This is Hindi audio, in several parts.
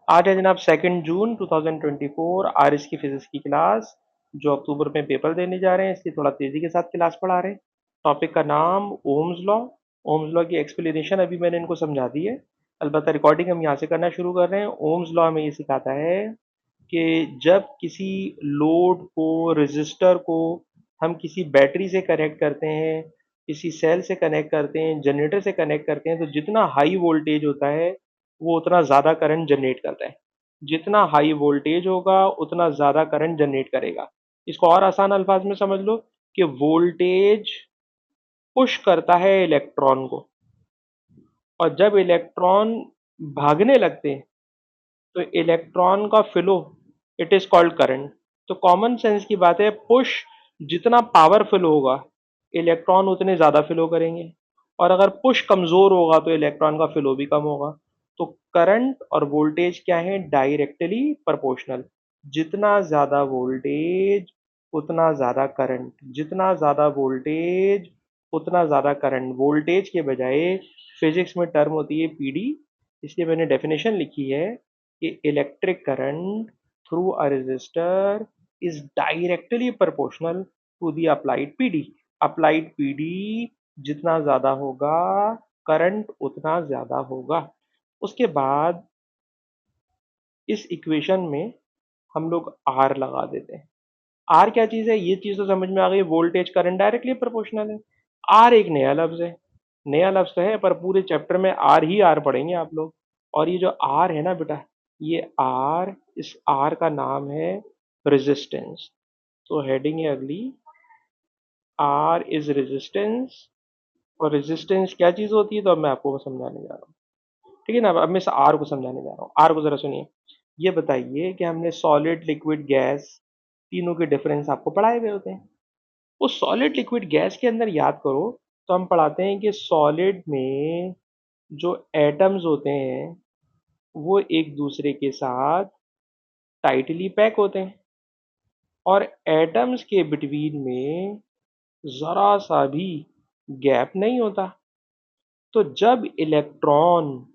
आज है जनाब 2 जून 2024। आरिस की फिजिक्स की क्लास जो अक्टूबर में पेपर देने जा रहे हैं, इसकी थोड़ा तेजी के साथ क्लास पढ़ा रहे हैं। टॉपिक का नाम ओम्स लॉ। ओम्स लॉ की एक्सप्लेनेशन अभी मैंने इनको समझा दी है। अलबत्ता रिकॉर्डिंग हम यहाँ से करना शुरू कर रहे हैं। ओम्स लॉ हमें ये सिखाता है कि जब किसी लोड को, रेजिस्टर को हम किसी बैटरी से कनेक्ट करते हैं, किसी सेल से कनेक्ट करते हैं, जनरेटर से कनेक्ट करते हैं, तो जितना हाई वोल्टेज होता है वो उतना ज़्यादा करंट जनरेट करता है। जितना हाई वोल्टेज होगा उतना ज़्यादा करंट जनरेट करेगा। इसको और आसान अल्फाज में समझ लो कि वोल्टेज पुश करता है इलेक्ट्रॉन को, और जब इलेक्ट्रॉन भागने लगते हैं तो इलेक्ट्रॉन का flow, it is called current. तो कॉमन सेंस की बात है, पुश जितना पावरफुल होगा इलेक्ट्रॉन उतने ज़्यादा फ्लो करेंगे, और अगर पुश कमज़ोर होगा तो इलेक्ट्रॉन का फ्लो भी कम होगा। तो करंट और वोल्टेज क्या है? Directly proportional. जितना ज़्यादा वोल्टेज उतना ज़्यादा करंट, जितना ज़्यादा वोल्टेज उतना ज़्यादा करंट। वोल्टेज के बजाय फिजिक्स में टर्म होती है पीडी, इसलिए मैंने डेफिनेशन लिखी है कि electric current through a resistor is directly proportional to the applied PD। Applied PD जितना ज्यादा होगा करंट उतना ज्यादा होगा। उसके बाद इस इक्वेशन में हम लोग आर लगा देते हैं। आर क्या चीज है? ये चीज तो समझ में आ गई, वोल्टेज करंट डायरेक्टली प्रोपोर्शनल है। आर एक नया लफ्ज है। नया लफ्ज तो है पर पूरे चैप्टर में आर ही आर पढ़ेंगे आप लोग। और ये जो आर है ना बेटा, ये आर, इस आर का नाम है रेजिस्टेंस। तो हेडिंग है अगली, आर इज रेजिस्टेंस। और रेजिस्टेंस क्या चीज होती है तो अब मैं आपको समझाने जा रहा हूँ। ठीक है ना? अब मैं इस आर को समझाने जा रहा हूँ। आर को जरा सुनिए। ये बताइए कि हमने सॉलिड, लिक्विड, गैस तीनों के डिफरेंस आपको पढ़ाए हुए होते हैं। उस सॉलिड, लिक्विड, गैस के अंदर याद करो तो हम पढ़ाते हैं कि सॉलिड में जो एटम्स होते हैं वो एक दूसरे के साथ टाइटली पैक होते हैं, और एटम्स के बिटवीन में जरा सा भी गैप नहीं होता। तो जब इलेक्ट्रॉन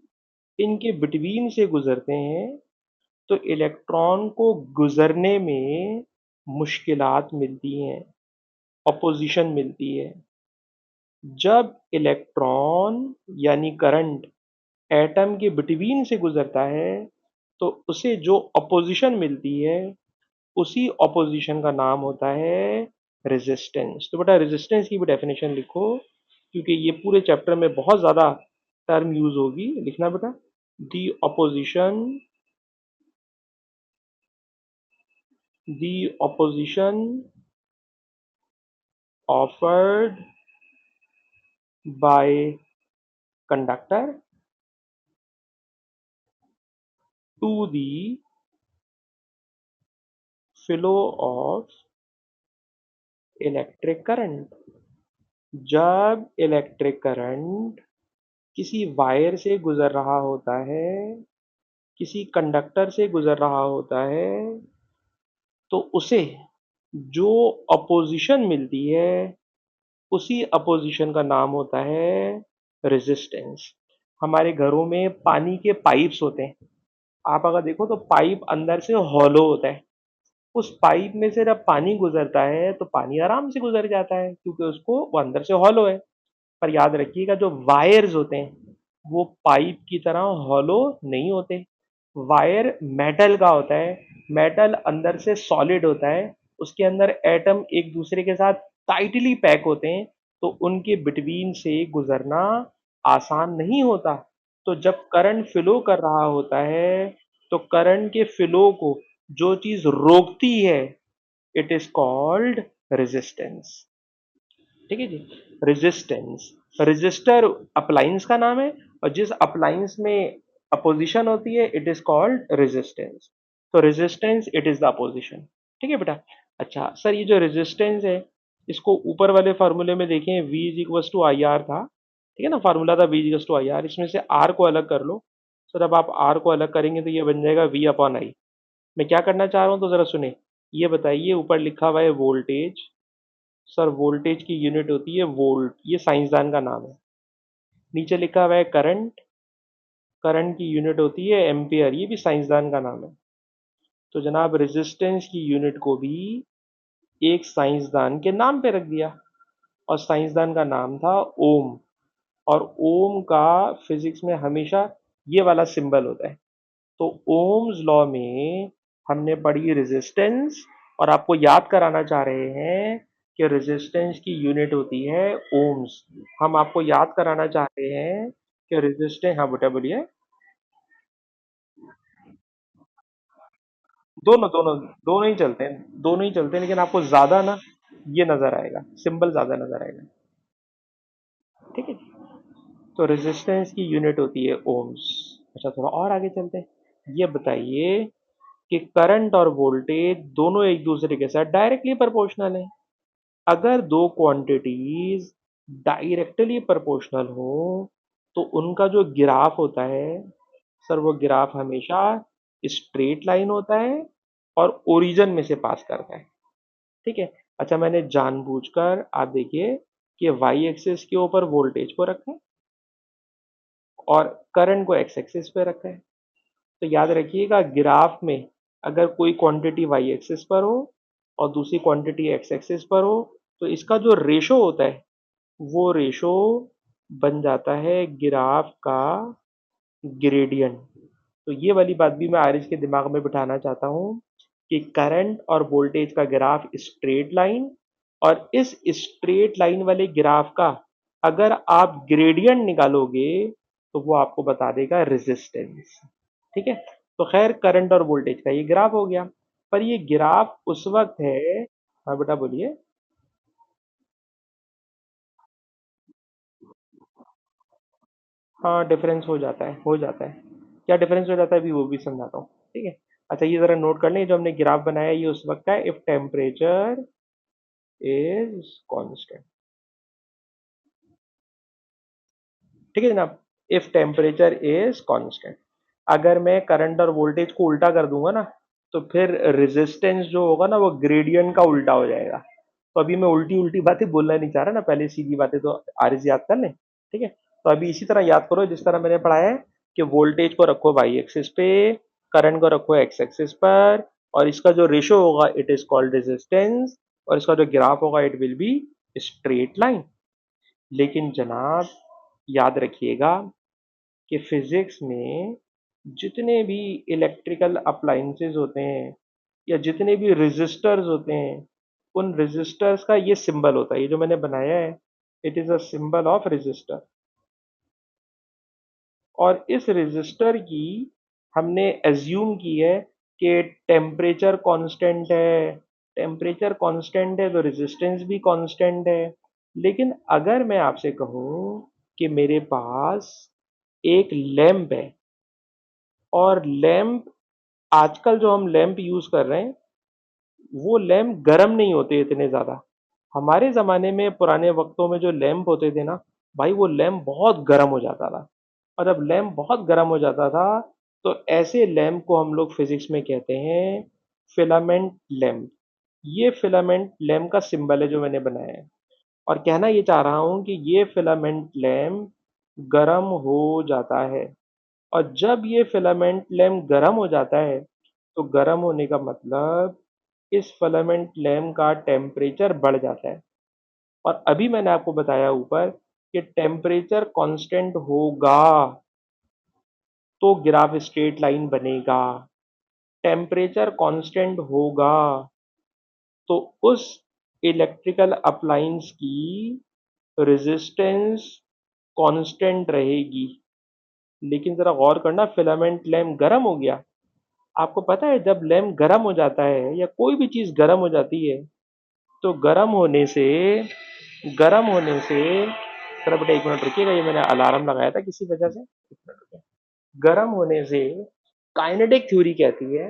इनके बिटवीन से गुजरते हैं तो इलेक्ट्रॉन को गुजरने में मुश्किलात मिलती हैं, अपोजिशन मिलती है। जब इलेक्ट्रॉन यानी करंट एटम के बिटवीन से गुजरता है तो उसे जो अपोजिशन मिलती है, उसी अपोजिशन का नाम होता है रेजिस्टेंस। तो बेटा रेजिस्टेंस की भी डेफिनेशन लिखो, क्योंकि ये पूरे चैप्टर में बहुत ज़्यादा टर्म यूज होगी। लिखना बेटा, दी opposition, the opposition offered by conductor to the flow of electric current। जब इलेक्ट्रिक करंट किसी वायर से गुजर रहा होता है, किसी कंडक्टर से गुजर रहा होता है, तो उसे जो अपोजिशन मिलती है उसी अपोजिशन का नाम होता है रेजिस्टेंस। हमारे घरों में पानी के पाइप्स होते हैं। आप अगर देखो तो पाइप अंदर से हॉलो होता है। उस पाइप में से जब पानी गुजरता है तो पानी आराम से गुजर जाता है, क्योंकि उसको वो अंदर से हॉलो है। पर याद रखिएगा, जो वायर्स होते हैं वो पाइप की तरह हॉलो नहीं होते। वायर मेटल का होता है। मेटल अंदर से सॉलिड होता है। उसके अंदर एटम एक दूसरे के साथ टाइटली पैक होते हैं, तो उनके बिटवीन से गुजरना आसान नहीं होता। तो जब करंट फ्लो कर रहा होता है तो करंट के फ्लो को जो चीज रोकती है, इट इज कॉल्ड रेजिस्टेंस। ठीक है जी। रेजिस्टेंस, रजिस्टर अप्लायंस का नाम है, और जिस अप्लायंस में अपोजिशन होती है इट इज कॉल्ड रेजिस्टेंस। तो resistance it is the opposition. ठीक है बेटा। अच्छा सर, ये जो रेजिस्टेंस है इसको ऊपर वाले फार्मूले में देखें, V is equal to I R था। ठीक है ना? फार्मूला था V is equal to I R. इसमें से R को अलग कर लो। सर अब आप R को अलग करेंगे तो ये बन जाएगा V अपॉन आई। मैं क्या करना चाह रहा हूँ तो जरा सुने। ये बताइए, ऊपर लिखा हुआ है वोल्टेज। सर वोल्टेज की यूनिट होती है वोल्ट, ये साइंसदान का नाम है। नीचे लिखा हुआ है करंट। करंट की यूनिट होती है एम्पियर, ये भी साइंसदान का नाम है। तो जनाब रेजिस्टेंस की यूनिट को भी एक साइंसदान के नाम पे रख दिया, और साइंसदान का नाम था ओम। और ओम का फिजिक्स में हमेशा ये वाला सिंबल होता है। तो ओम्स लॉ में हमने पढ़ी रेजिस्टेंस, और आपको याद कराना चाह रहे हैं कि रेजिस्टेंस की यूनिट होती है ओम्स। हम आपको याद कराना चाह रहे हैं कि रेजिस्टेंस, हाँ बेटा बोलिए। दोनों दोनों दोनों ही चलते हैं, दोनों ही चलते हैं, लेकिन आपको ज्यादा ना ये नजर आएगा, सिंबल ज्यादा नजर आएगा। ठीक है। तो रेजिस्टेंस की यूनिट होती है ओम्स। अच्छा, थोड़ा और आगे चलते हैं। ये बताइए कि करंट और वोल्टेज दोनों एक दूसरे के साथ डायरेक्टली प्रोपोर्शनल है। अगर दो क्वांटिटीज डायरेक्टली प्रोपोर्शनल हो तो उनका जो ग्राफ होता है, सर वो ग्राफ हमेशा स्ट्रेट लाइन होता है और ओरिजिन में से पास करता है। ठीक है। अच्छा, मैंने जानबूझकर, आप देखिए, कि वाई एक्सिस के ऊपर वोल्टेज को रखा है और करंट को एक्स एक्सिस पे रखा है। तो याद रखिएगा, ग्राफ में अगर कोई क्वांटिटी वाई एक्सिस पर हो और दूसरी क्वांटिटी एक्स एक्सिस पर हो, तो इसका जो रेशो होता है वो रेशो बन जाता है ग्राफ का ग्रेडियंट। तो ये वाली बात भी मैं आरिश के दिमाग में बिठाना चाहता हूँ कि करंट और वोल्टेज का ग्राफ स्ट्रेट लाइन, और इस स्ट्रेट लाइन वाले ग्राफ का अगर आप ग्रेडियंट निकालोगे तो वो आपको बता देगा रेजिस्टेंस। ठीक है। तो खैर, करंट और वोल्टेज का ये ग्राफ हो गया, पर ये ग्राफ उस वक्त है। हाँ बेटा बोलिए। हाँ, डिफरेंस हो जाता है, हो जाता है। क्या डिफरेंस हो जाता है, अभी वो भी समझाता हूँ। ठीक है। अच्छा, ये जरा नोट कर लें, जो हमने ग्राफ बनाया ये उस वक्त का है इफ टेम्परेचर इज कांस्टेंट। ठीक है जनाब। इफ टेम्परेचर इज कांस्टेंट, अगर मैं करंट और वोल्टेज को उल्टा कर दूंगा ना, तो फिर रेजिस्टेंस जो होगा ना वो ग्रेडियंट का उल्टा हो जाएगा। तो अभी मैं उल्टी उल्टी बातें बोलना नहीं चाह रहा ना, पहले सीधी बातें तो आरिज याद कर लें। ठीक है। तो अभी इसी तरह याद करो जिस तरह मैंने पढ़ाया है, कि वोल्टेज को रखो वाई एक्सिस पे, करंट को रखो एक्स एक्सिस पर, और इसका जो रेशो होगा इट इज कॉल्ड रेजिस्टेंस, और इसका जो ग्राफ होगा it will be straight line. लेकिन जनाब याद रखिएगा कि फिजिक्स में जितने भी इलेक्ट्रिकल अप्लायंसेस होते हैं या जितने भी रेजिस्टर्स होते हैं, उन रेजिस्टर्स का ये सिंबल होता है, ये जो मैंने बनाया है, it is a symbol of resistor. और इस रेजिस्टर की हमने एज्यूम की है कि टेम्परेचर कांस्टेंट है। टेम्परेचर कांस्टेंट है तो रेजिस्टेंस भी कांस्टेंट है। लेकिन अगर मैं आपसे कहूं कि मेरे पास एक लैंप है, और लैंप, आजकल जो हम लैंप यूज कर रहे हैं वो लैंप गर्म नहीं होते इतने ज्यादा। हमारे जमाने में, पुराने वक्तों में जो लैंप होते थे ना भाई, वो लैंप बहुत गर्म हो जाता था। और जब लैंप बहुत गर्म हो जाता था तो ऐसे लैंप को हम लोग फिजिक्स में कहते हैं फिलामेंट लैंप। ये फिलामेंट लैंप का सिंबल है जो मैंने बनाया है। और कहना ये चाह रहा हूं कि ये फिलामेंट लैंप गर्म हो जाता है। और जब ये फिलामेंट लैंप गर्म हो जाता है तो गर्म होने का मतलब इस फिलामेंट लैंप का टेम्परेचर बढ़ जाता है। और अभी मैंने आपको बताया ऊपर कि टेम्परेचर कांस्टेंट होगा तो ग्राफ स्ट्रेट लाइन बनेगा। टेम्परेचर कांस्टेंट होगा तो उस इलेक्ट्रिकल अप्लायंस की रेजिस्टेंस कांस्टेंट रहेगी। लेकिन जरा गौर करना, फिलामेंट लैंप गर्म हो गया। आपको पता है जब लैंप गर्म हो जाता है या कोई भी चीज गर्म हो जाती है, तो गर्म होने से जरा बेटा एक मिनट रुकिएगा, ये मैंने अलार्म लगाया था किसी वजह से, एक मिनट रुकिए। गर्म होने से काइनेटिक थ्योरी कहती है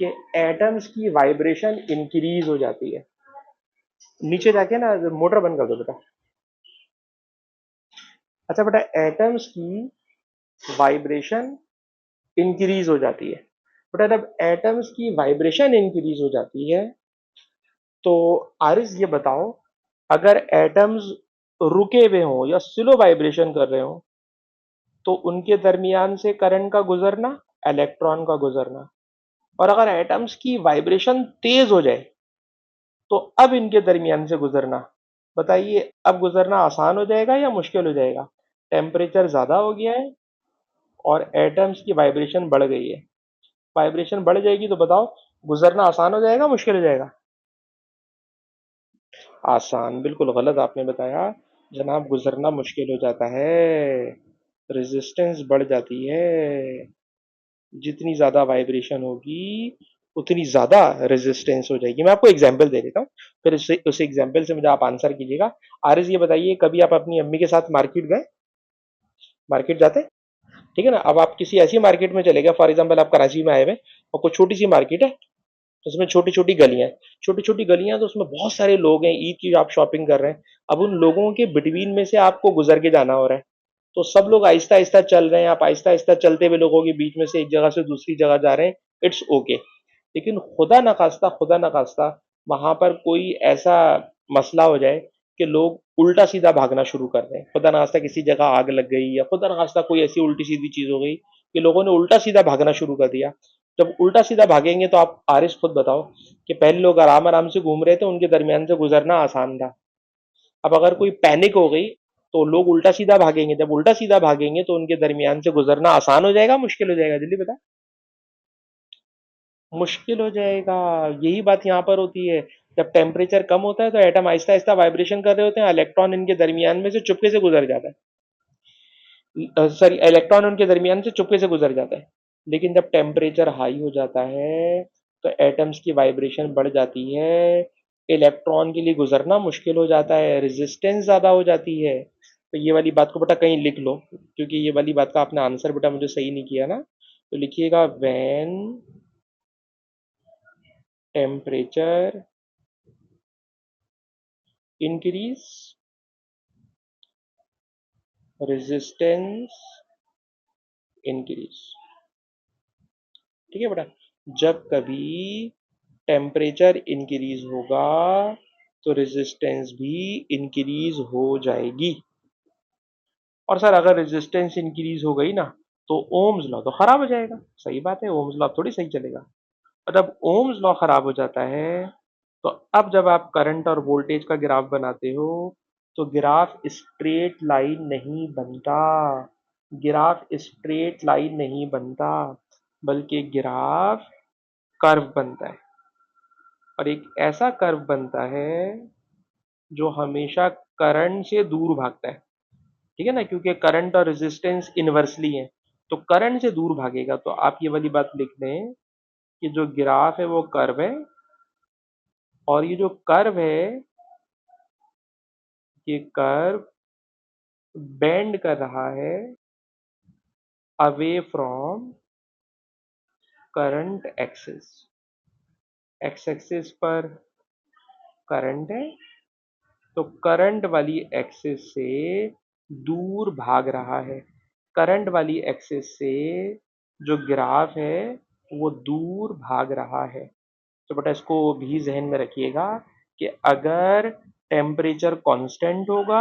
कि एटम्स की वाइब्रेशन इंक्रीज हो जाती है। नीचे जाके ना मोटर बंद कर दो बेटा। अच्छा बेटा, एटम्स की वाइब्रेशन इंक्रीज हो जाती है। बेटा जब एटम्स की वाइब्रेशन इंक्रीज हो जाती है तो आरिस ये बताओ, अगर एटम्स रुके हुए हों या स्लो वाइब्रेशन कर रहे हो तो उनके दरमियान से करंट का गुजरना, इलेक्ट्रॉन का गुजरना। और अगर एटम्स की वाइब्रेशन तेज हो जाए तो अब इनके दरमियान से गुजरना, बताइए अब गुजरना आसान हो जाएगा या मुश्किल हो जाएगा? टेम्परेचर ज्यादा हो गया है और एटम्स की वाइब्रेशन बढ़ गई है। वाइब्रेशन बढ़ जाएगी तो बताओ गुजरना आसान हो जाएगा मुश्किल हो जाएगा? आसान, बिल्कुल गलत आपने बताया जनाब, गुजरना मुश्किल हो जाता है। रेजिस्टेंस बढ़ जाती है। जितनी ज्यादा वाइब्रेशन होगी उतनी ज्यादा रेजिस्टेंस हो जाएगी। मैं आपको एग्जांपल दे देता हूँ, फिर उस एग्जांपल से मुझे आप आंसर कीजिएगा। आरिस ये बताइए, कभी आप अपनी अम्मी के साथ मार्केट गए? मार्केट जाते हैं? ठीक है ना। अब आप किसी ऐसी मार्केट में चले गए, फॉर एग्जाम्पल आप कराची में आए हुए और कुछ छोटी सी मार्केट है, तो उसमें छोटी छोटी गलियां हैं। छोटी छोटी गलियां, तो उसमें बहुत सारे लोग हैं, ईद की आप शॉपिंग कर रहे हैं। अब उन लोगों के बिटवीन में से आपको गुजर के जाना हो रहा है। तो सब लोग आहिस्ता आहिस्ता चल रहे हैं, आप आहिस्ता आहिस्ता चलते हुए लोगों के बीच में से एक जगह से दूसरी जगह जा रहे हैं। It's okay. लेकिन खुदा ना खास्ता वहां पर कोई ऐसा मसला हो जाए कि लोग उल्टा सीधा भागना शुरू कर दें, खुदा ना खास्ता किसी जगह आग लग गई या खुदा ना खास्ता कोई ऐसी उल्टी सीधी चीज हो गई कि लोगों ने उल्टा सीधा भागना शुरू कर दिया। जब उल्टा सीधा भागेंगे तो आप आरिस खुद बताओ कि पहले लोग आराम आराम से घूम रहे थे, उनके दरमियान से गुजरना आसान था। अब अगर कोई पैनिक हो गई तो लोग उल्टा सीधा भागेंगे, जब उल्टा सीधा भागेंगे तो उनके दरमियान से गुजरना आसान हो जाएगा मुश्किल हो जाएगा? जल्दी बता। मुश्किल हो जाएगा। यही बात यहाँ पर होती है। जब टेम्परेचर कम होता है तो एटम आहिस्ता आहिस्ता वाइब्रेशन कर रहे होते हैं, इलेक्ट्रॉन इनके दरमियान में से चुपके से गुजर जाता है। सॉरी, इलेक्ट्रॉन उनके दरमियान से चुपके से गुजर जाता है। लेकिन जब टेम्परेचर हाई हो जाता है तो एटम्स की वाइब्रेशन बढ़ जाती है, इलेक्ट्रॉन के लिए गुजरना मुश्किल हो जाता है, रेजिस्टेंस ज्यादा हो जाती है। तो ये वाली बात को बेटा कहीं लिख लो, क्योंकि ये वाली बात का आपने आंसर बेटा मुझे सही नहीं किया ना। तो लिखिएगा, when temperature increase resistance increase. ठीक है बेटा। जब कभी टेम्परेचर इंक्रीज होगा तो रेजिस्टेंस भी इंक्रीज हो जाएगी। और सर अगर रेजिस्टेंस इंक्रीज हो गई ना तो ओम्स लॉ तो खराब हो जाएगा। सही बात है, ओम्स लॉ थोड़ी सही चलेगा। और जब ओम्स लॉ खराब हो जाता है तो अब जब आप करंट और वोल्टेज का ग्राफ बनाते हो तो ग्राफ स्ट्रेट लाइन नहीं बनता। ग्राफ स्ट्रेट लाइन नहीं बनता, बल्कि ग्राफ कर्व बनता है। और एक ऐसा कर्व बनता है जो हमेशा करंट से दूर भागता है। ठीक है ना, क्योंकि करंट और रेजिस्टेंस इनवर्सली है, तो करंट से दूर भागेगा। तो आप ये वाली बात लिख दें कि जो ग्राफ है वो कर्व है, और ये जो कर्व है ये कर्व बेंड कर रहा है away from current axis. X axis पर करंट है, तो करंट वाली एक्सिस से दूर भाग रहा है। करंट वाली एक्सिस से जो ग्राफ है वो दूर भाग रहा है। तो बेटा इसको भी जहन में रखिएगा कि अगर टेम्परेचर कांस्टेंट होगा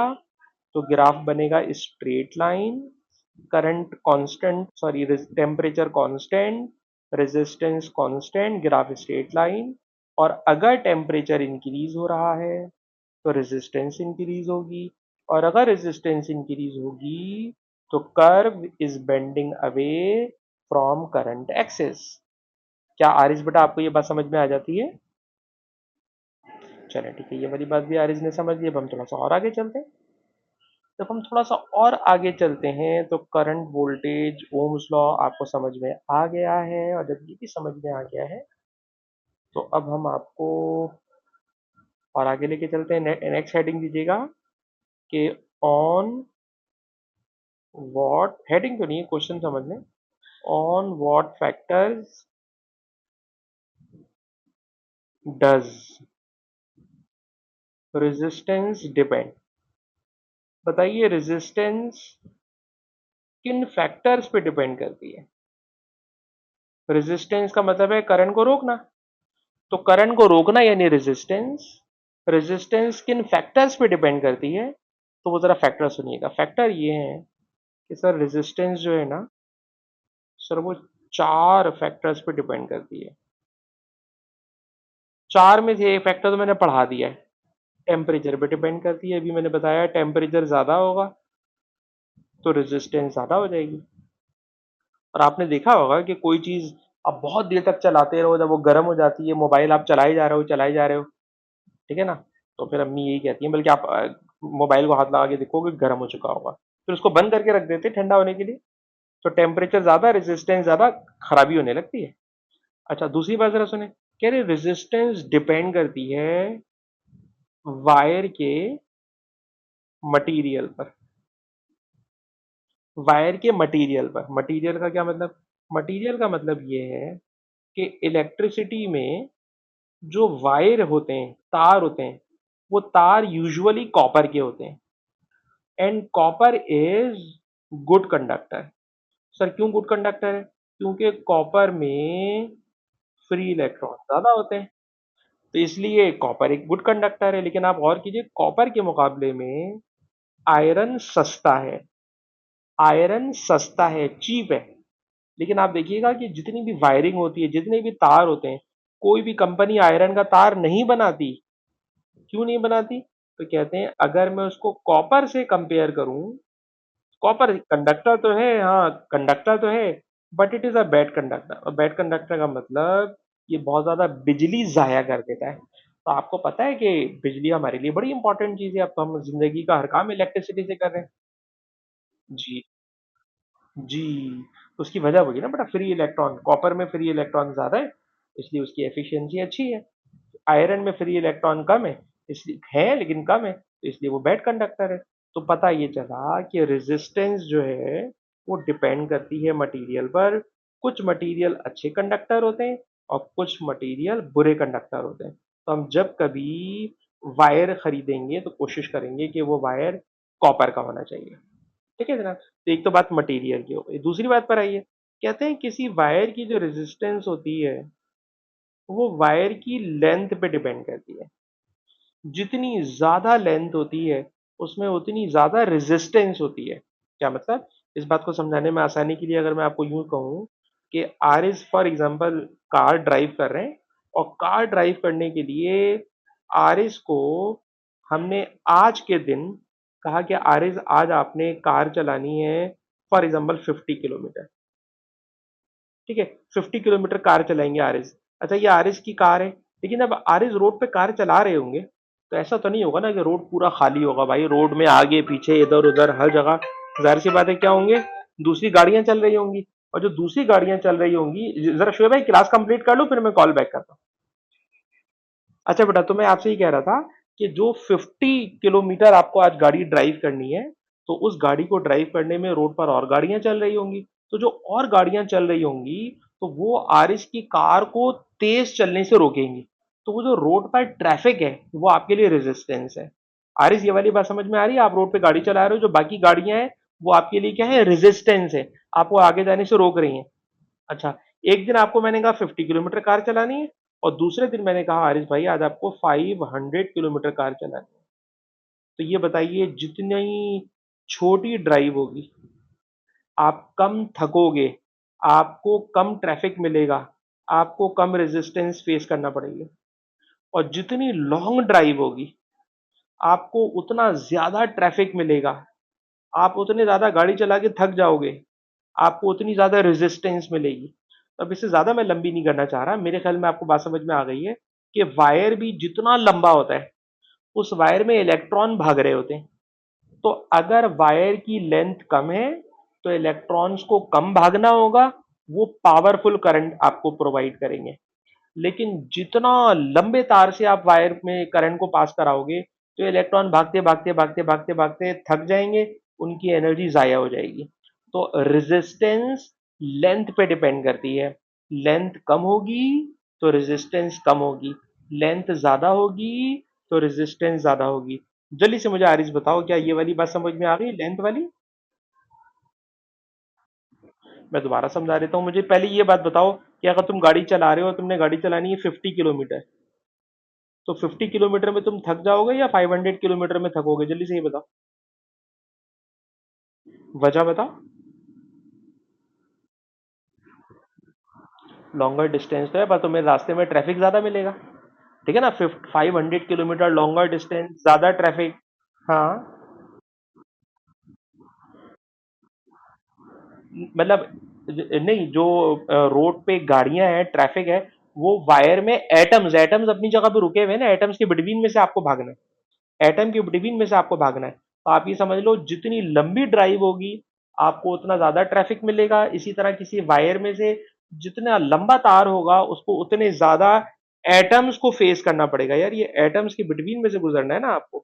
तो ग्राफ बनेगा straight line, current constant, sorry temperature constant, resistance constant, graph straight line. और अगर टेम्परेचर इंक्रीज हो रहा है तो रेजिस्टेंस इंक्रीज होगी, और अगर रेजिस्टेंस इंक्रीज होगी तो curve is bending away from current axis. क्या आरिस बेटा आपको ये बात समझ में आ जाती है? चले ठीक है, ये वाली बात भी आरिस ने समझ ली। अब हम थोड़ा सा और आगे चलते हैं। जब हम थोड़ा सा और आगे चलते हैं तो करंट वोल्टेज ओम्स लॉ आपको समझ में आ गया है, और जब ये भी समझ में आ गया है तो अब हम आपको और आगे लेके चलते हैं। नेक्स्ट हेडिंग दीजिएगा कि ऑन व्हाट, हेडिंग तो नहीं है, क्वेश्चन समझ लें। On what factors does resistance depend? बताइए रेजिस्टेंस किन फैक्टर्स पे डिपेंड करती है? रेजिस्टेंस का मतलब है करंट को रोकना, तो करंट को रोकना यानी रेजिस्टेंस। रेजिस्टेंस किन फैक्टर्स पे डिपेंड करती है? तो वो जरा फैक्टर सुनिएगा। फैक्टर ये हैं कि सर रेजिस्टेंस जो है ना सर वो 4 फैक्टर्स पे डिपेंड करती है। 4 में से एक फैक्टर तो मैंने पढ़ा दिया है। टेम्परेचर पे डिपेंड करती है, अभी मैंने बताया टेम्परेचर ज़्यादा होगा तो रेजिस्टेंस ज़्यादा हो जाएगी। और आपने देखा होगा कि कोई चीज़ आप बहुत देर तक चलाते रहो, जब वो गर्म हो जाती है, मोबाइल आप चलाए जा रहे हो चलाए जा रहे हो, ठीक है ना, तो फिर अम्मी यही कहती हैं, बल्कि आप मोबाइल को हाथ लगा के देखोगे गर्म हो चुका होगा, फिर उसको बंद करके रख देते हैं ठंडा होने के लिए। तो टेम्परेचर ज़्यादा, रेजिस्टेंस ज़्यादा, खराबी होने लगती है। अच्छा, दूसरी बात जरा सुने, कह रहे रेजिस्टेंस डिपेंड करती है वायर के मटेरियल पर। वायर के मटेरियल पर, मटेरियल का क्या मतलब? मटेरियल का मतलब ये है कि इलेक्ट्रिसिटी में जो वायर होते हैं, तार होते हैं, वो तार यूजुअली कॉपर के होते हैं। And copper is good conductor. Sir क्यों गुड कंडक्टर है? क्योंकि कॉपर में फ्री इलेक्ट्रॉन ज्यादा होते हैं, तो इसलिए कॉपर एक गुड कंडक्टर है। लेकिन आप गौर कीजिए, कॉपर के मुकाबले में आयरन सस्ता है। आयरन सस्ता है, चीप है। लेकिन आप देखिएगा कि जितनी भी वायरिंग होती है, जितने भी तार होते हैं, कोई भी कंपनी आयरन का तार नहीं बनाती। क्यों नहीं बनाती? तो कहते हैं अगर मैं उसको कॉपर से कंपेयर करूं, कॉपर कंडक्टर तो है, हाँ कंडक्टर तो है, but it is a bad conductor. और बैड कंडक्टर का मतलब ये बहुत ज्यादा बिजली जाया कर देता है। तो आपको पता है कि बिजली हमारे लिए बड़ी इंपॉर्टेंट चीज है, अब तो हम जिंदगी का हर काम इलेक्ट्रिसिटी से कर रहे हैं। जी, जी। तो उसकी वजह होगी ना बेटा, फ्री इलेक्ट्रॉन, कॉपर में फ्री इलेक्ट्रॉन ज्यादा है, इसलिए उसकी एफिशिएंसी अच्छी है। आयरन में फ्री इलेक्ट्रॉन कम है, इसलिए है लेकिन कम है, तो इसलिए वो बैड कंडक्टर है। तो पता ये चला कि रेजिस्टेंस जो है वो डिपेंड करती है मटेरियल पर। कुछ मटेरियल अच्छे कंडक्टर होते हैं और कुछ मटेरियल बुरे कंडक्टर होते हैं। तो हम जब कभी वायर खरीदेंगे तो कोशिश करेंगे कि वो वायर कॉपर का होना चाहिए। ठीक है जनाब, तो एक तो बात मटेरियल की हो गई। दूसरी बात पर आइए, कहते हैं किसी वायर की जो रेजिस्टेंस होती है वो वायर की लेंथ पे डिपेंड करती है। जितनी ज्यादा लेंथ होती है उसमें उतनी ज्यादा रेजिस्टेंस होती है। क्या मतलब? इस बात को समझाने में आसानी के लिए अगर मैं आपको यूं कहूं कि R is for example car drive कर रहे हैं, और कार ड्राइव करने के लिए आर इज को हमने आज के दिन कहा कि आर इज आज आपने कार चलानी है फॉर एग्जाम्पल 50 किलोमीटर। ठीक है, 50 किलोमीटर कार चलाएंगे आरएस। अच्छा, ये आरएस की कार है, लेकिन अब आरएस रोड पे कार चला रहे होंगे, तो ऐसा तो नहीं होगा ना कि रोड पूरा खाली होगा। भाई रोड में आगे पीछे इधर उधर हर जगह जाहिर सी बात है क्या होंगे, दूसरी गाड़ियां चल रही होंगी। और जो दूसरी गाड़ियां चल रही होंगी, जरा शोएब भाई क्लास कंप्लीट कर लो फिर मैं कॉल बैक करता हूँ। अच्छा बेटा, तो मैं आपसे ही कह रहा था कि जो 50 किलोमीटर आपको आज गाड़ी ड्राइव करनी है, तो उस गाड़ी को ड्राइव करने में रोड पर और गाड़ियां चल रही होंगी। तो जो और गाड़ियां चल रही होंगी, तो वो आरिस की कार को तेज चलने से रोकेंगी। तो वो जो रोड पर ट्रैफिक है वो आपके लिए रेजिस्टेंस है। आरिस, ये वाली बात समझ में आ रही है? आप रोड पे गाड़ी चला रहे हो, जो बाकी गाड़ियां हैं वो आपके लिए क्या है? रेजिस्टेंस है, आपको आगे जाने से रोक रही हैं। अच्छा, एक दिन आपको मैंने कहा 50 किलोमीटर कार चलानी है, और दूसरे दिन मैंने कहा आरिस भाई आज आपको 500 किलोमीटर कार चलानी है। तो ये बताइए, जितनी छोटी ड्राइव होगी आप कम थकोगे, आपको कम ट्रैफिक मिलेगा, आपको कम रेजिस्टेंस फेस करना पड़ेगा। और जितनी लॉन्ग ड्राइव होगी आपको उतना ज्यादा ट्रैफिक मिलेगा, आप उतने ज्यादा गाड़ी चला के थक जाओगे, आपको उतनी ज्यादा रेजिस्टेंस मिलेगी। अब इससे ज्यादा मैं लंबी नहीं करना चाह रहा, मेरे ख्याल में आपको बात समझ में आ गई है कि वायर भी जितना लंबा होता है उस वायर में इलेक्ट्रॉन भाग रहे होते हैं। तो अगर वायर की लेंथ कम है तो इलेक्ट्रॉन्स को कम भागना होगा, वो पावरफुल करंट आपको प्रोवाइड करेंगे। लेकिन जितना लंबे तार से आप वायर में करंट को पास कराओगे, तो इलेक्ट्रॉन भागते भागते भागते भागते भागते थक जाएंगे, उनकी एनर्जी जाया हो जाएगी। तो रेजिस्टेंस लेंथ पे डिपेंड करती है। लेंथ कम होगी तो रेजिस्टेंस कम होगी, लेंथ ज्यादा होगी तो रेजिस्टेंस ज्यादा होगी। जल्दी से मुझे आरिस बताओ, क्या ये वाली बात समझ में आ गई, लेंथ वाली? मैं दोबारा समझा देता हूँ, मुझे पहले ये बात बताओ कि अगर तुम गाड़ी चला रहे हो, तुमने गाड़ी चलानी है 50 किलोमीटर, तो 50 किलोमीटर में तुम थक जाओगे या 500 किलोमीटर में थकोगे? जल्दी से ये बताओ। वजह बताओ। लॉन्गर डिस्टेंस तो है, पर तुम्हें रास्ते में ट्रैफिक ज्यादा मिलेगा। ठीक है ना, 500 किलोमीटर लॉन्गर डिस्टेंस, ज्यादा ट्रैफिक। हाँ, मतलब नहीं, जो रोड पे गाड़ियां हैं, ट्रैफिक है, वो वायर में एटम्स एटम्स अपनी जगह पे रुके हुए हैं ना, एटम्स के बिटवीन में से आपको भागना है। एटम के बिटवीन में से आपको भागना है, तो आप ये समझ लो जितनी लंबी ड्राइव होगी आपको उतना ज्यादा ट्रैफिक मिलेगा। इसी तरह किसी वायर में से जितना लंबा तार होगा उसको उतने ज्यादा एटम्स को फेस करना पड़ेगा। यार ये एटम्स के बिटवीन में से गुजरना है ना आपको।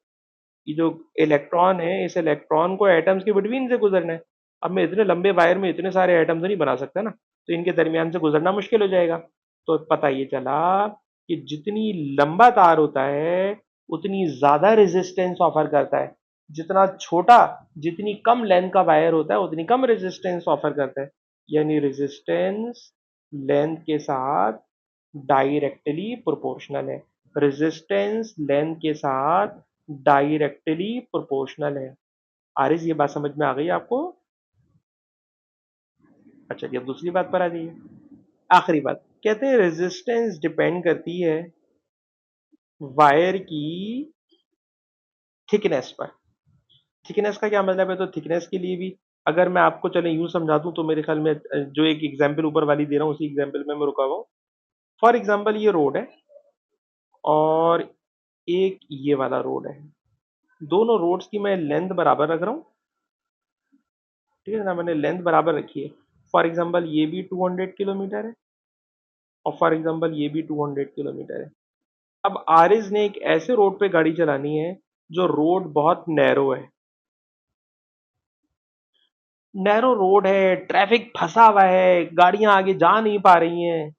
ये जो इलेक्ट्रॉन है, इस इलेक्ट्रॉन को एटम्स के बिटवीन से गुजरना है। अब मैं इतने लंबे वायर में इतने सारे एटम तो नहीं बना सकता ना, तो इनके दरमियान से गुजरना मुश्किल हो जाएगा। तो पता ये चला कि जितनी लंबा तार होता है उतनी ज्यादा रेजिस्टेंस ऑफर करता है, जितना छोटा, जितनी कम लेंथ का वायर होता है उतनी कम रेजिस्टेंस ऑफर करता है। यानी रेजिस्टेंस लेंथ के साथ डायरेक्टली प्रोपोर्शनल है। रेजिस्टेंस लेंथ के साथ डायरेक्टली प्रोपोर्शनल है। आरिस, ये बात समझ में आ गई आपको? अच्छा जी, अब दूसरी बात पर आ जाइए। आखिरी बात, कहते हैं रेजिस्टेंस डिपेंड करती है वायर की थिकनेस पर। थिकनेस का क्या मतलब है? तो थिकनेस के लिए भी अगर मैं आपको चले यूं समझा दूं तो मेरे ख्याल में जो एक एग्जांपल ऊपर वाली दे रहा हूँ उसी एग्जांपल में मैं रुका हुआ हूँ। फॉर एग्जांपल ये रोड है और एक ये वाला रोड है। दोनों रोड्स की मैं लेंथ बराबर रख रहा हूँ। ठीक है ना, मैंने लेंथ बराबर रखी है। फॉर एग्जांपल ये भी 200 किलोमीटर है और फॉर एग्जांपल ये भी 200 किलोमीटर है। अब आरिज ने एक ऐसे रोड पे गाड़ी चलानी है जो रोड बहुत नैरो है। नैरो रोड है, ट्रैफिक फंसा हुआ है, गाड़ियां आगे जा नहीं पा रही हैं।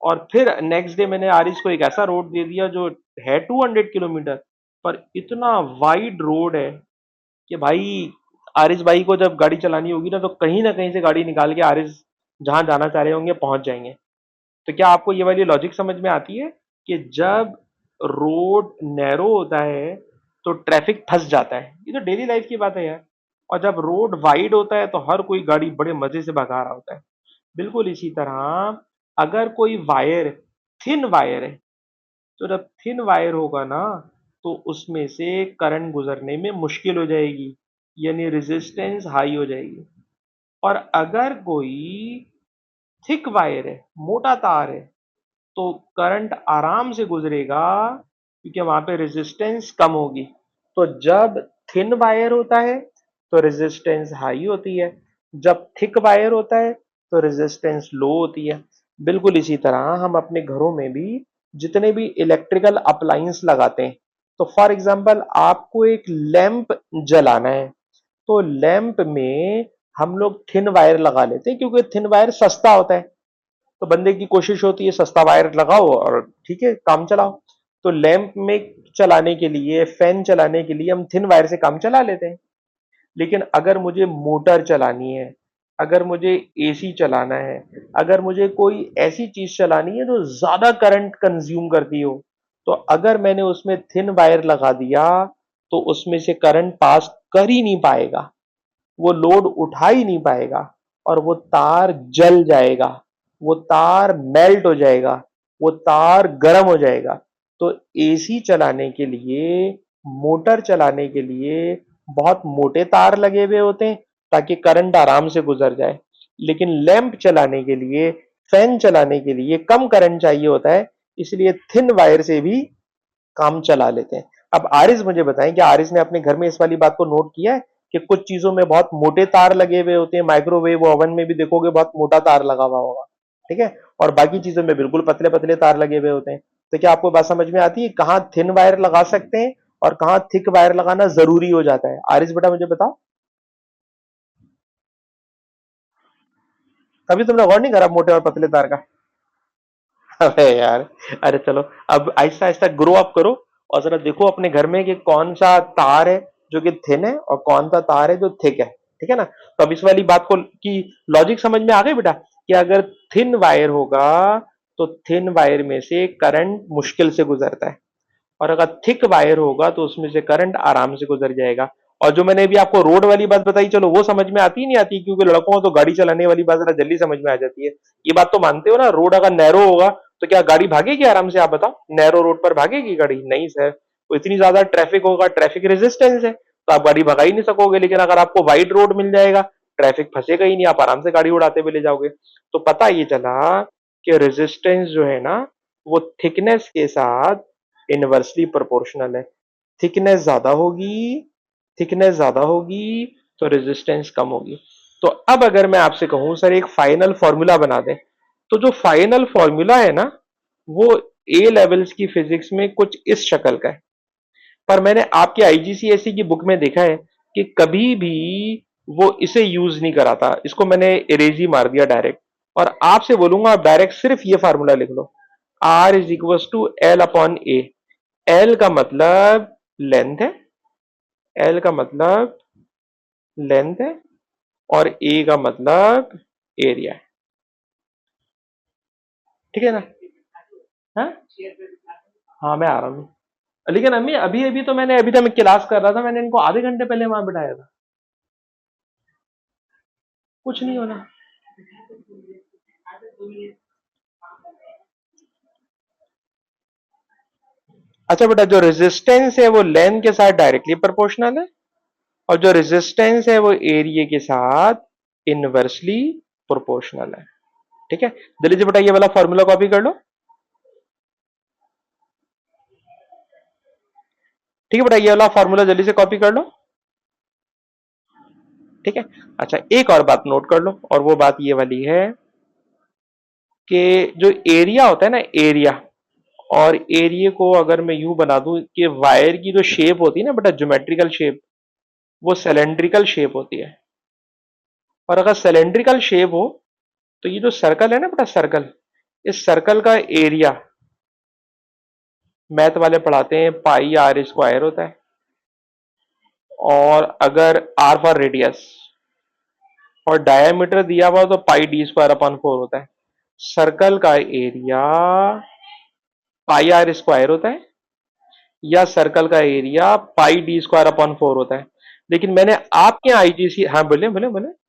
और फिर नेक्स्ट डे मैंने आरिज को एक ऐसा रोड दे दिया जो है 200 किलोमीटर, पर इतना वाइड रोड है कि भाई आरिज भाई को जब गाड़ी चलानी होगी ना कहीं से गाड़ी निकाल के आरिज जहां जाना चाह रहे होंगे पहुंच जाएंगे। तो क्या आपको ये वाली लॉजिक समझ में आती है कि जब रोड नैरो होता है तो ट्रैफिक फंस जाता है? ये तो डेली लाइफ की बात है यार। और जब रोड वाइड होता है तो हर कोई गाड़ी बड़े मजे से भगा रहा होता है। बिल्कुल इसी तरह अगर कोई वायर थिन वायर है, तो जब थिन वायर होगा ना तो उसमें से करंट गुजरने में मुश्किल हो जाएगी, यानी रेजिस्टेंस हाई हो जाएगी। और अगर कोई थिक वायर है, मोटा तार है, तो करंट आराम से गुजरेगा क्योंकि वहां पे रेजिस्टेंस कम होगी। तो जब थिन वायर होता है तो रेजिस्टेंस हाई होती है, जब थिक वायर होता है तो रेजिस्टेंस लो होती है। बिल्कुल इसी तरह हम अपने घरों में भी जितने भी इलेक्ट्रिकल अप्लायंस लगाते हैं, तो फॉर एग्जांपल आपको एक लैंप जलाना है, तो लैंप में हम लोग थिन वायर लगा लेते हैं क्योंकि थिन वायर सस्ता होता है। तो बंदे की कोशिश होती है सस्ता वायर लगाओ और ठीक है काम चलाओ। तो लैंप में चलाने के लिए, फैन चलाने के लिए हम थिन वायर से काम चला लेते हैं। लेकिन अगर मुझे मोटर चलानी है, अगर मुझे एसी चलाना है, अगर मुझे कोई ऐसी चीज चलानी है जो ज्यादा करंट कंज्यूम करती हो, तो अगर मैंने उसमें थिन वायर लगा दिया तो उसमें से करंट पास कर ही नहीं पाएगा, वो लोड उठा ही नहीं पाएगा और वो तार जल जाएगा, वो तार मेल्ट हो जाएगा, वो तार गर्म हो जाएगा। तो एसी चलाने के लिए, मोटर चलाने के लिए बहुत मोटे तार लगे हुए होते हैं ताकि करंट आराम से गुजर जाए। लेकिन लैंप चलाने के लिए, फैन चलाने के लिए कम करंट चाहिए होता है, इसलिए थिन वायर से भी काम चला लेते हैं। अब आरिस मुझे बताएं कि आरिस ने अपने घर में इस वाली बात को नोट किया है कि कुछ चीजों में बहुत मोटे तार लगे हुए होते हैं। माइक्रोवेव ओवन में भी देखोगे बहुत मोटा तार लगा हुआ होगा। ठीक है, और बाकी चीजों में बिल्कुल पतले पतले तार लगे हुए होते हैं। तो क्या आपको बात समझ में आती है कहाँ थिन वायर लगा सकते हैं और कहाँ थिक वायर लगाना जरूरी हो जाता है? आरिस बेटा मुझे बताओ। कभी तुमने गौर नहीं करा मोटे और पतले तार का? अबे यार, अरे चलो, अब आहिस्ता आहिस्ता ग्रो अप करो और जरा देखो अपने घर में कि कौन सा तार है जो कि थिन है और कौन सा तार है जो थिक है। ठीक है ना? तो अब इस वाली बात को की लॉजिक समझ में आ गई बेटा कि अगर थिन वायर होगा तो थिन वायर में से करंट मुश्किल से गुजरता है, और अगर थिक वायर होगा तो उसमें से करंट आराम से गुजर जाएगा। और जो मैंने अभी आपको रोड वाली बात बताई, चलो वो समझ में आती ही नहीं आती, क्योंकि लड़कों को तो गाड़ी चलाने वाली बात जरा जल्दी समझ में आ जाती है। ये बात तो मानते हो ना, रोड अगर नैरो होगा तो क्या गाड़ी भागेगी आराम से? आप बताओ, नैरो रोड पर भागेगी गाड़ी? नहीं सर, वो इतनी ज्यादा ट्रैफिक होगा, ट्रैफिक रेजिस्टेंस है, तो आप गाड़ी भगा ही नहीं सकोगे। लेकिन अगर आपको वाइड रोड मिल जाएगा, ट्रैफिक फंसेगा ही नहीं, आप आराम से गाड़ी उड़ाते हुए ले जाओगे। तो पता ये चला कि रेजिस्टेंस जो है ना, वो थिकनेस के साथ इनवर्सली प्रोपोर्शनल है। थिकनेस ज्यादा होगी, थिकनेस ज्यादा होगी तो रेजिस्टेंस कम होगी। तो अब अगर मैं आपसे कहूं सर एक फाइनल फॉर्मूला बना दें, तो जो फाइनल फॉर्मूला है ना, वो ए लेवल्स की फिजिक्स में कुछ इस शक्ल का है। पर मैंने आपके आईजीसीएसई की बुक में देखा है कि कभी भी वो इसे यूज नहीं करा था, इसको मैंने इरेज ही मार दिया डायरेक्ट। और आपसे बोलूंगा आप डायरेक्ट सिर्फ ये फार्मूला लिख लो, R is equal to L upon A. L का मतलब लेंथ है, एल का मतलब लेंथ है, और ए का मतलब एरिया है। ठीक है ना? हाँ हाँ, मैं आ रहा हूँ। लेकिन अम्मी अभी अभी तो मैंने, अभी तो मैं क्लास कर रहा था, मैंने इनको आधे घंटे पहले वहां बिठाया था। कुछ नहीं होना। अच्छा बेटा, जो रेजिस्टेंस है वो लेंथ के साथ डायरेक्टली प्रोपोर्शनल है, और जो रेजिस्टेंस है वो एरिया के साथ इनवर्सली प्रोपोर्शनल है। ठीक है, जल्दी से बेटा ये वाला फॉर्मूला कॉपी कर लो। ठीक है बेटा, ये वाला फॉर्मूला जल्दी से कॉपी कर लो। ठीक है। अच्छा, एक और बात नोट कर लो, और वो बात ये वाली है कि जो एरिया होता है ना, एरिया, और एरिया को अगर मैं यूं बना दूं कि वायर की जो शेप होती है ना बेटा, ज्योमेट्रिकल शेप, वो सिलेंड्रिकल शेप होती है। और अगर सिलेंड्रिकल शेप हो तो ये जो सर्कल है ना बेटा, सर्कल, इस सर्कल का एरिया मैथ वाले पढ़ाते हैं पाई आर स्क्वायर होता है। और अगर आर फॉर रेडियस और डायमीटर दिया हुआ तो पाई डी स्क्वायर अपॉन 4 होता है। सर्कल का एरिया पाई आर स्क्वायर होता है, या सर्कल का area pi D square upon 4 होता है। लेकिन मैंने आपके आईजीसी, हाँ बोले बोले बोले।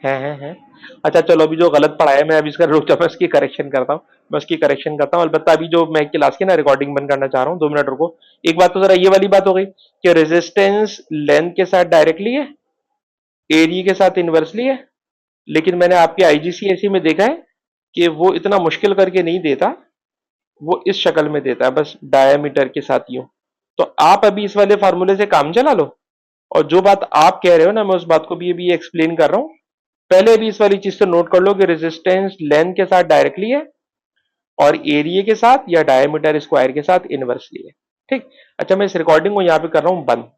है। अच्छा चलो, अभी जो गलत पढ़ा है मैं अभी इसका रुक जाओ, मैं इसकी करेक्शन करता हूँ। मैं उसकी करेक्शन करता हूँ, अलबत्ता अभी जो मैं क्लास की ना रिकॉर्डिंग बंद करना चाह रहा हूँ, 2 मिनट रुको। एक बात तो जरा ये वाली बात हो गई कि रेजिस्टेंस लेंथ के साथ डायरेक्टली है, एरिया के साथ इनवर्सली है। लेकिन मैंने आपके आईजीसीएसई में देखा है कि वो इतना मुश्किल करके नहीं देता, वो इस शक्ल में देता है, बस डायमीटर के साथ यूं। तो आप अभी इस वाले फार्मूले से काम चला लो, और जो बात आप कह रहे हो ना, मैं उस बात को भी अभी एक्सप्लेन कर रहा हूं। पहले भी इस वाली चीज से नोट कर लो कि रेजिस्टेंस लेंथ के साथ डायरेक्टली है, और एरिया के साथ या डायमीटर स्क्वायर के साथ इनवर्सली है। ठीक। अच्छा, मैं इस रिकॉर्डिंग को यहां पे कर रहा हूं बंद।